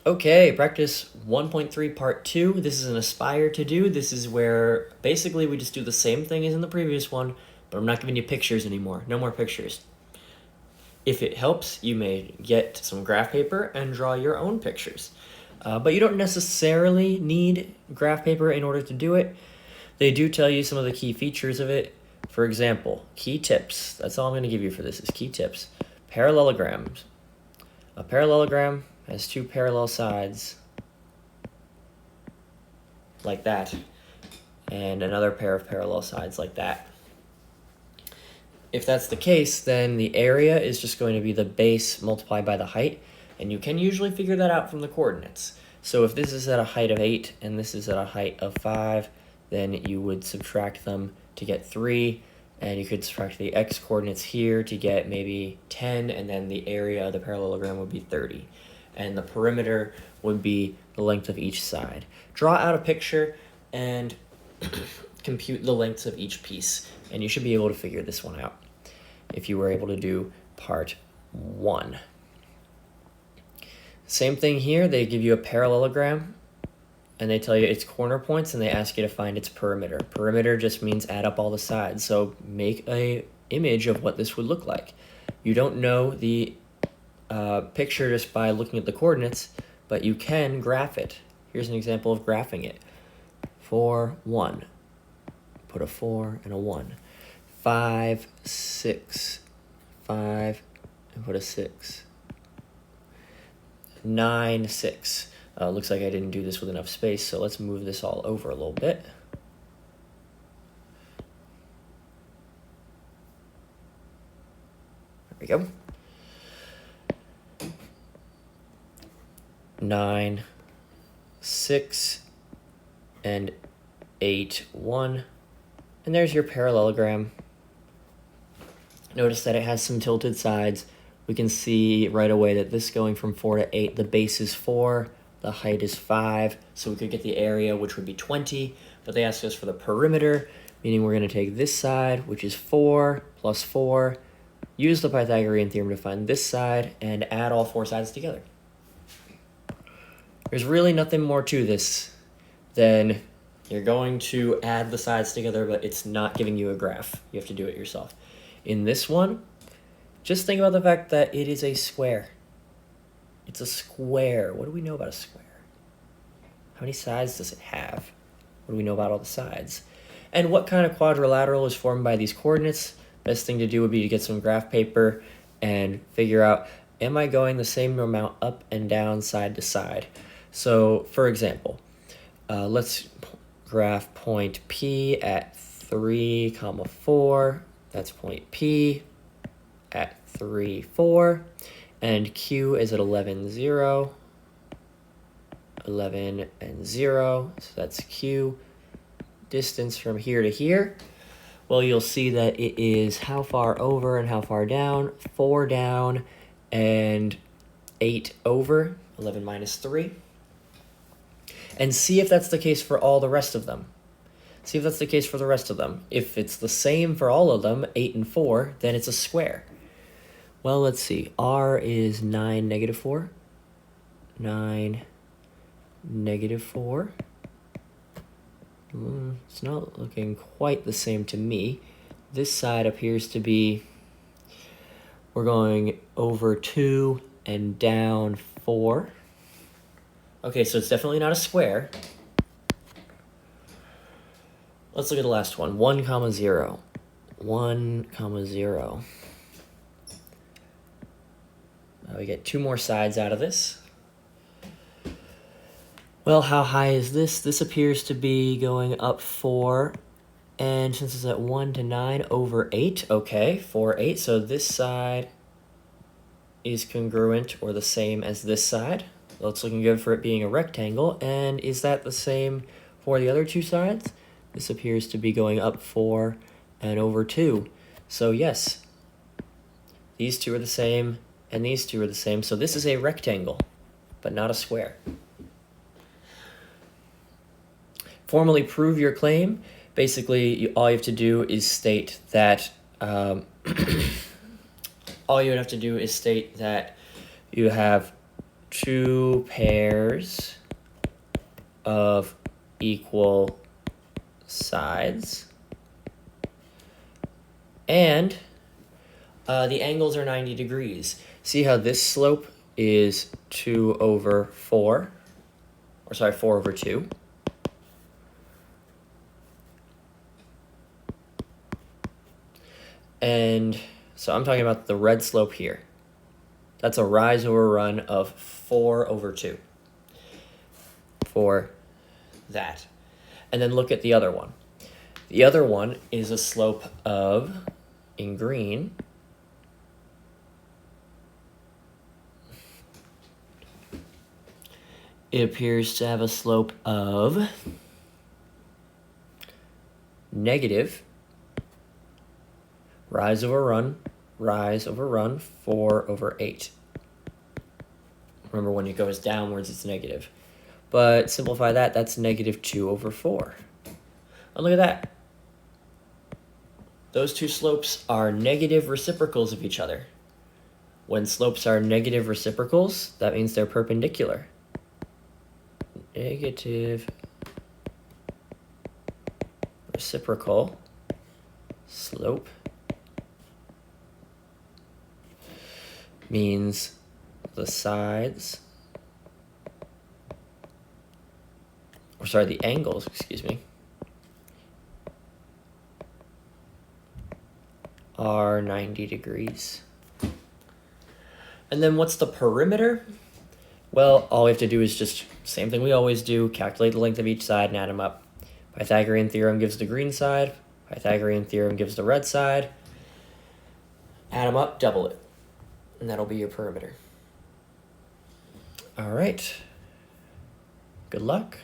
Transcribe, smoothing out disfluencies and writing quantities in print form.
Okay, practice 1.3 part 2. This is an aspire to do. This is where basically we just do the same thing as in the previous one, but I'm not giving you pictures anymore. No more pictures. If it helps, you may get some graph paper and draw your own pictures. But you don't necessarily need graph paper in order to do it. They do tell you some of the key features of it. For example, key tips. That's all I'm going to give you for this is key tips. Parallelograms. A parallelogram has two parallel sides like that, and another pair of parallel sides like that. If that's the case, then the area is just going to be the base multiplied by the height, and you can usually figure that out from the coordinates. So if this is at a height of 8 and this is at a height of 5, then you would subtract them to get 3, and you could subtract the x coordinates here to get maybe 10, and then the area of the parallelogram would be 30. And the perimeter would be the length of each side. Draw out a picture and compute the lengths of each piece, and you should be able to figure this one out if you were able to do part 1. Same thing here, they give you a parallelogram, and they tell you its corner points, and they ask you to find its perimeter. Perimeter just means add up all the sides, so make a image of what this would look like. You don't know the picture just by looking at the coordinates, but you can graph it. Here's an example of graphing it. 4, 1. Put a 4 and a 1. 5, 6. 5, and put a 6. 9, 6. Looks like I didn't do this with enough space, so let's move this all over a little bit. There we go. 9, 6, and 8, 1. And there's your parallelogram. Notice that it has some tilted sides. We can see right away that this going from 4 to 8, the base is 4, the height is 5, so we could get the area, which would be 20, but they asked us for the perimeter, meaning we're going to take this side, which is 4 plus 4, use the Pythagorean theorem to find this side, and add all 4 sides together. There's really nothing more to this than you're going to add the sides together, but it's not giving you a graph. You have to do it yourself. In this one, just think about the fact that it is a square. It's a square. What do we know about a square? How many sides does it have? What do we know about all the sides? And what kind of quadrilateral is formed by these coordinates? Best thing to do would be to get some graph paper and figure out, am I going the same amount up and down, side to side? So, for example, let's graph point P at 3, 4. That's point P at 3, 4. And Q is at 11, 0. 11 and 0. So that's Q. Distance from here to here. Well, you'll see that it is how far over and how far down. 4 down and 8 over. 11 minus 3. And see if that's the case for all the rest of them. See if that's the case for the rest of them. If it's the same for all of them, 8 and 4, then it's a square. Well, let's see. R is 9, negative 4. 9, negative 4. It's not looking quite the same to me. This side appears to be, we're going over 2 and down 4. Okay, so it's definitely not a square. Let's look at the last one. 1, 0. 1, 0. We get 2 more sides out of this. Well, how high is this? This appears to be going up 4. And since it's at 1 to 9, over 8. Okay, 4, 8. So this side is congruent or the same as this side. Well, it's looking good for it being a rectangle. And is that the same for the other 2 sides? This appears to be going up 4 and over 2. So yes, these 2 are the same and these 2 are the same. So this is a rectangle, but not a square. Formally prove your claim. Basically, all you have to do is state that all you would have to do is state that you have two pairs of equal sides, and the angles are 90 degrees. See how this slope is 2 over 4, or sorry, 4 over 2. And so I'm talking about the red slope here. That's a rise over run of 4 over 2 for that. And then look at the other one. The other one is a slope of, in green, it appears to have a slope of negative rise over run 4 over 8. Remember, when it goes downwards, it's negative. But simplify that, that's negative 2 over 4. And look at that. Those two slopes are negative reciprocals of each other. When slopes are negative reciprocals, that means they're perpendicular. Negative reciprocal slope means the sides, or sorry, the angles, excuse me, are 90 degrees. And then what's the perimeter? Well, all we have to do is just same thing we always do, calculate the length of each side and add them up. Pythagorean theorem gives the green side, Pythagorean theorem gives the red side. Add them up, double it, and that'll be your perimeter. All right. Good luck.